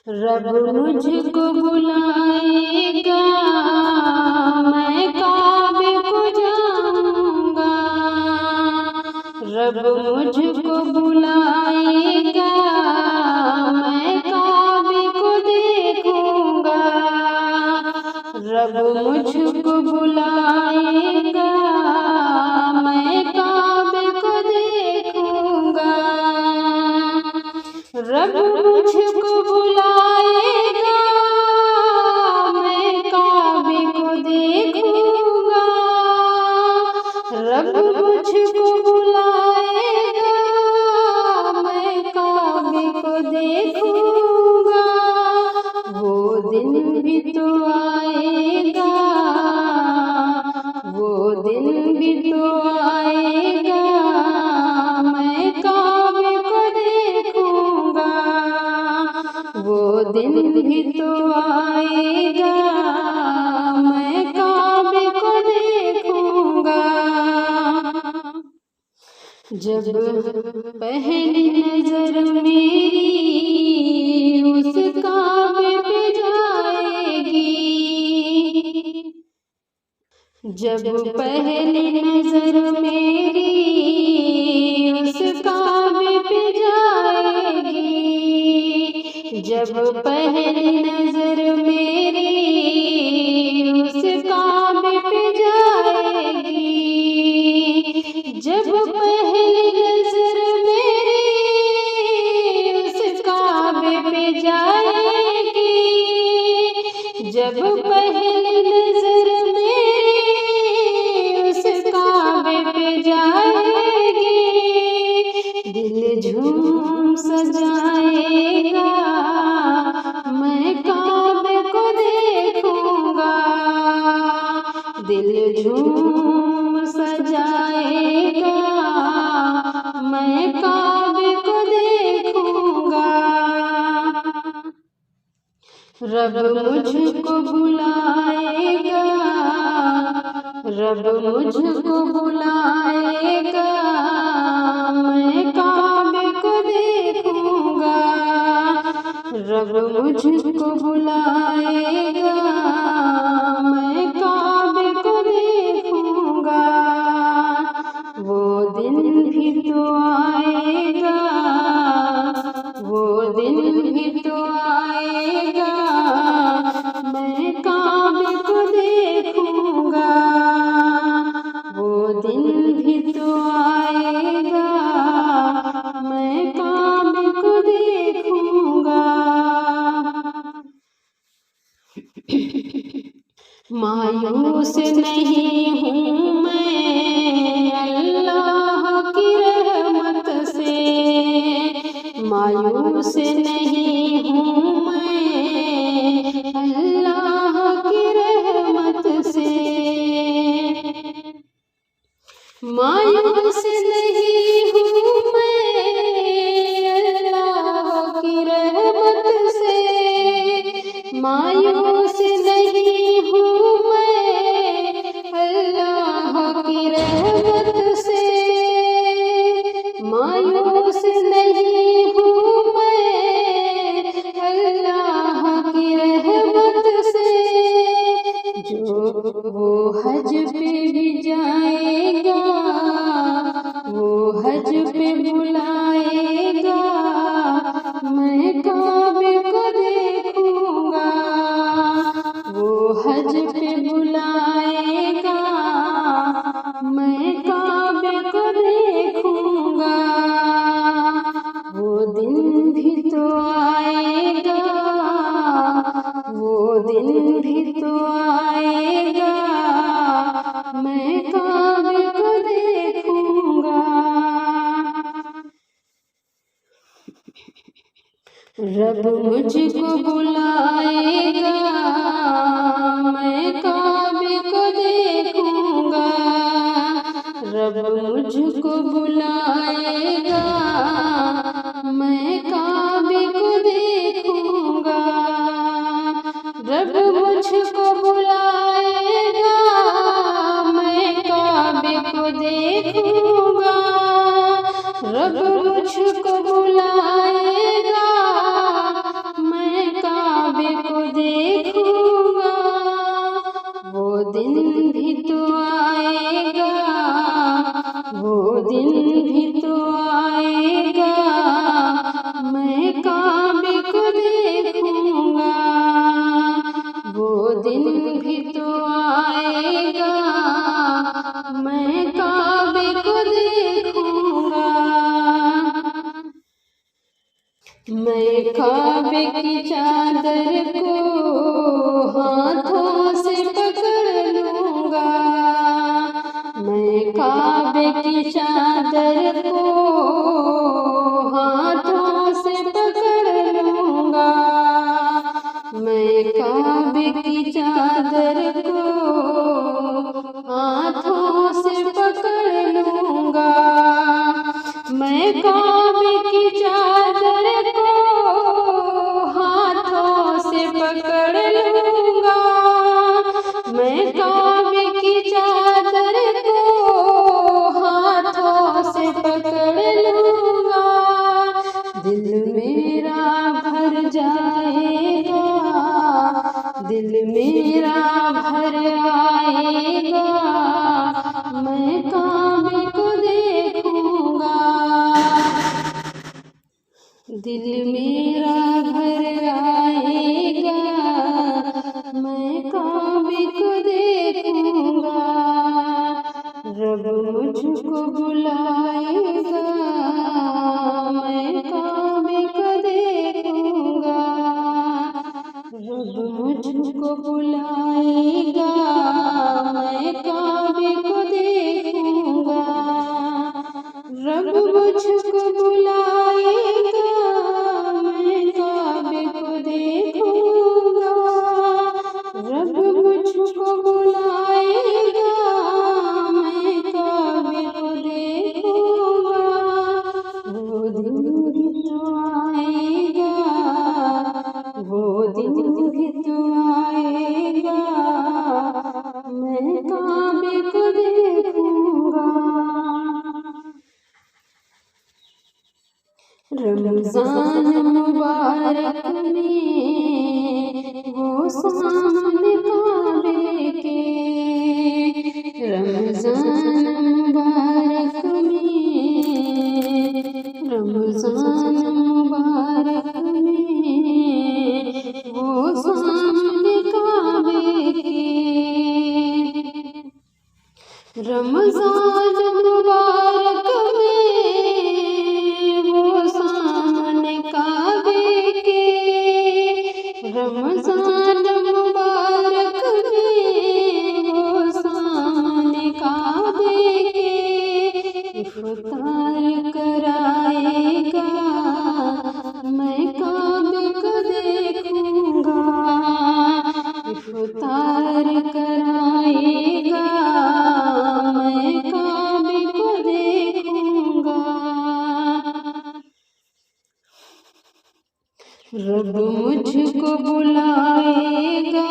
रब मुझको बुलाएगा, मैं काबे को जाऊंगा। रब मुझको बुलाएगा, मैं काबे को देखूंगा। रब मुझको बुलाएगा, मैं काबे को देखूंगा। रब मुझको बुलाएगा, मैं काबे को देखूंगा। रब मुझको बुलाएगा, मैं काबे को देखूंगा। वो दिन भी तो आएगा, वो दिन भी तो आएगा, मैं काबे को देखूंगा। वो दिन भी तो आएगा, मैं काबे को देखूंगा। जब पहली नजर मेरी उस काबे पे जाएगी, जब पहली नजर मेरी उस काबे पे जाएगी, जब पहली नजर मेरी उस काबे पे जाएगी, जब पहली नजर मेरी उस काबे पे जाएगी, जब पहली नजर मेरी उस काबे पे जाएगी, दिल झूम सजाएगा, मैं काबे को देखूंगा। दिल झूम सजाएगा, मैं काबे को देखूंगा। रब मुझको बुलाएगा, रब मुझको बुलाएगा, मैं काबे को देखूंगा। रब मुझको बुलाएगा, मैं काबे को देखूंगा। वो दिन भी तो आएगा, वो दिन भी तो आएगा, मैं काबे को देखूंगा। वो दिन भी तो आएगा, मैं काबे को देखूंगा। मायूस नहीं हूँ मैं अल्लाह की रहमत से, मायूस नहीं हूँ मैं अल्लाह की रहमत से, मायूस नहीं हूँ मैं अल्लाह की रहमत से, मायूस नहीं हूँ मैं अल्लाह की रहमत से, मायूस नहीं हूँ मैं अल्लाह की रहमत से। जो वो हज पे भी जाएगा, वो हज पे बुलाएगा, मैं काबे को देखूंगा। वो हज पे बुलाएगा, मैं काबे को देखूंगा। वो दिन भी तो आएगा, वो दिन भी तो आएगा, मैं काबे को देखूंगा। रब मुझको बुलाएगा, मैं काबे को देखूंगा। रब मुझको बुलाएगा, मैं काबे को देखूंगा। रब मुझको बुलाएगा, मैं काबे को देखूंगा। रब मुझको बुलाएगा, मैं मैं काबे की चादर को हाथों से पकड़ लूंगा। मैं काबे की चादर को हाथों से पकड़ लूंगा। मैं काबे की चादर को हाथों से पकड़ लूंगा। मैं काबे की चादर को हाथों से पकड़ लूंगा। मैं काबे की चादर को हाथों से पकड़ लूंगा। दिल मेरा भर जाएगा, दिल मेरा भर आएगा। मैं काबे को देखूंगा। दिल मेरा भर आएगा। मैं काबे को देखूंगा। रब मुझको बुलाएगा। मैं काबे को देखूंगा। रब मुझको बुलाएगा। मैं काबे को देखूंगा। रब मुझको बुलाएगा। मैं काबे को देखूंगा। रब मुझको बुलाएगा। मैं काबे को देखूंगा। वो दिन भी तो आएगा, वो दिन भी तो आएगा। मैं काबे को देखूंगा। रमजान मुबारक में वो सामने काबे के। रमजान मुबारक में, रमजान मुबारक में वो सामने काबे के। रमजान मुबारक में वो सामने काबे के। रमजान मुबारक में वो सामने काबे के। इफ्तार कराएगा। मैं काबे को देखूंगा। इफ्तार कराएगा। मैं काबे को देखूंगा। रब मुझको बुलाएगा।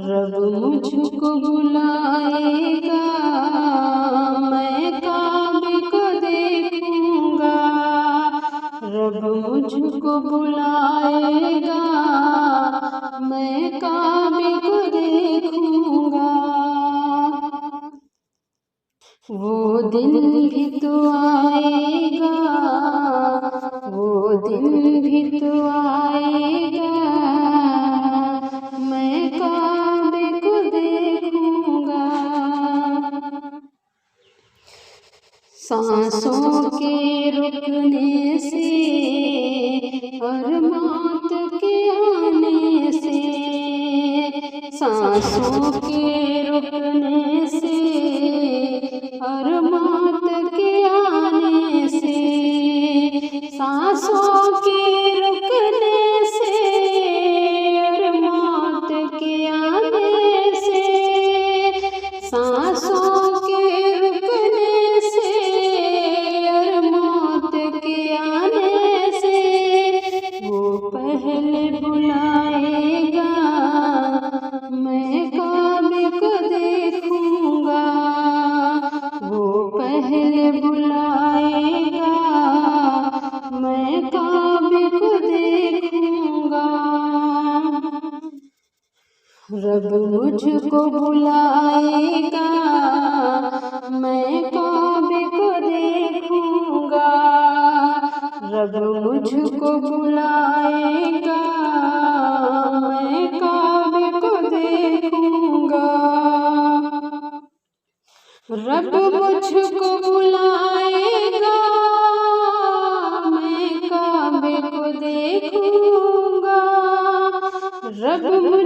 रब मुझको बुलाएगा। मैं काबे को देखूंगा। रब मुझको बुलाएगा। मैं काबे को देखूंगा। वो दिन भी तो आएगा, वो दिन भी तो आएगा। मैं काबे को देखूंगा। सांसों के रुकने से और मौत के आने से, सांसों के रुकने से और मौत के आने से, सांसों के रुकने से और मौत के आने से, सांसों के रुकने से और मौत के आने से। वो पहले बुलाएगा। मैं काबे को देखूंगा। वो पहले बुलाएगा। मैं काबे को देखूंगा। रब मुझको बुलाएगा। मैं काबे को देखूंगा। रब मुझको बुलाएगा। मैं काबे को देखूंगा। रब मुझको बुलाएगा। मैं देखूंगा रब